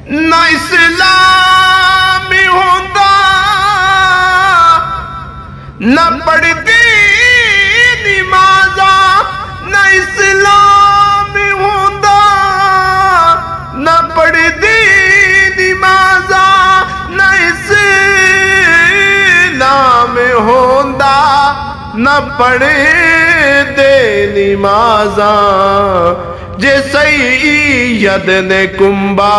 ना इस्लामी होंदा ना पढ़दी नमाज़ा, ना इस्लामी होंदा ना पढ़दी नमाज़ा, ना इस्लाम होंदा ना पढ़दे नमाज़ा। जे सैयद ने कुंबा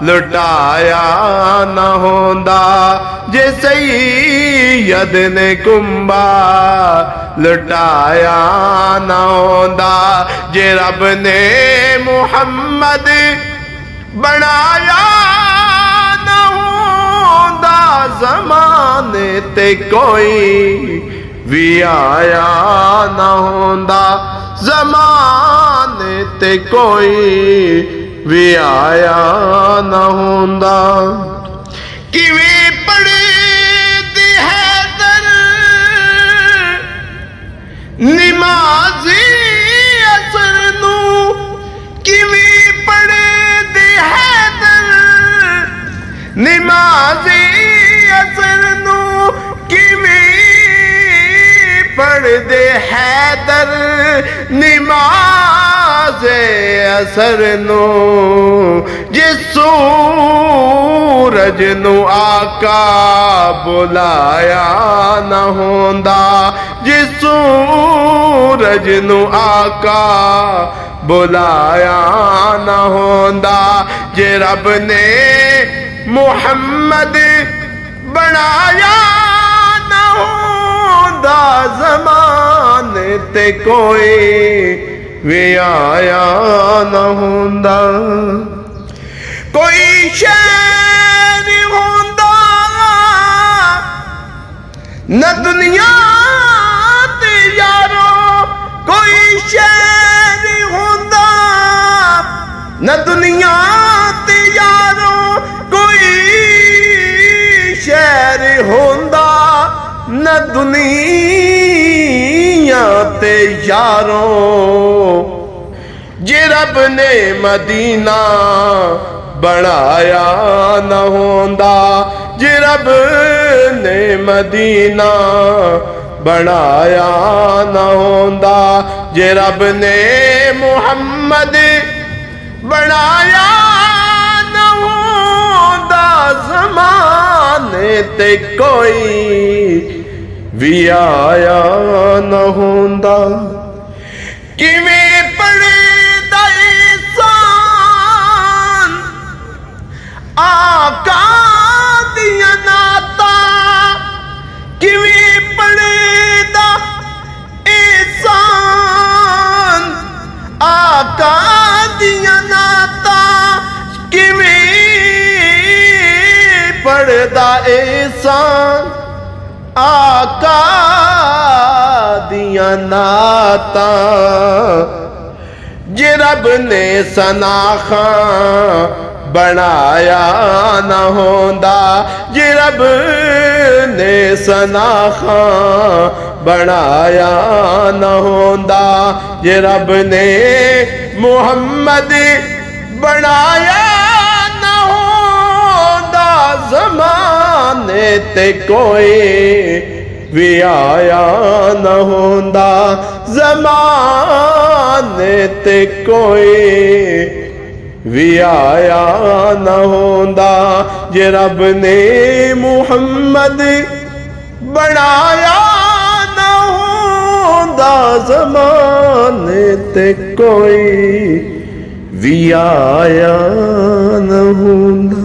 लुटाया न होंदा, जे सैयद ने कुंबा लुटाया न होंदा, जे रब ने मुहम्मद बनाया न होंदा, ज़माने ते कोई भी आया न होंदा, ज़माने ते कोई भी आया न होंदा। किवें पढ़दी हैदर नमाज़ी असर नू, किवें पढ़दी हैदर नमाज़ी असर नू, किवें पढ़दे हैदर नमाज़े असर नू। जिस सूरज नू आका बुलाया न होंदा, जिस सूरज नू आका बुलाया न होंदा, जे रब ने मुहम्मद बनाया न होंदा, ज़माने ते कोई भी आया न होंदा। कोई शहर होंदा न दुनिया ते यारो, कोई शहर होंदा न दुनिया ते यारो, कोई शहर होंदा न दुनिया ते यारों। जे रब ने मदीना बनाया न होंदा, जे रब ने मदीना बनाया न होंदा, जे रब ने मुहम्मद बनाया न होंदा, ज़माने ते कोई भी आया न होंदा। किवें पढ़दा इंसान आका दियां नातां, किवें पढ़दा इंसान आका दियां नातां, किवें पढ़दा इंसान आका दियां नातां। जे रब ने सनाखा बनाया न होंदा, जे रब ने सनाखा बनाया न होंदा, जे रब ने मुहम्मद बनाया न होंदा, ज़माने ते कोई भी आया न होंदा, ज़माने ते कोई भी आया न होंदा। जे रब ने मुहम्मद बनाया न होंदा, ज़माने ते कोई भी आया न होंदा।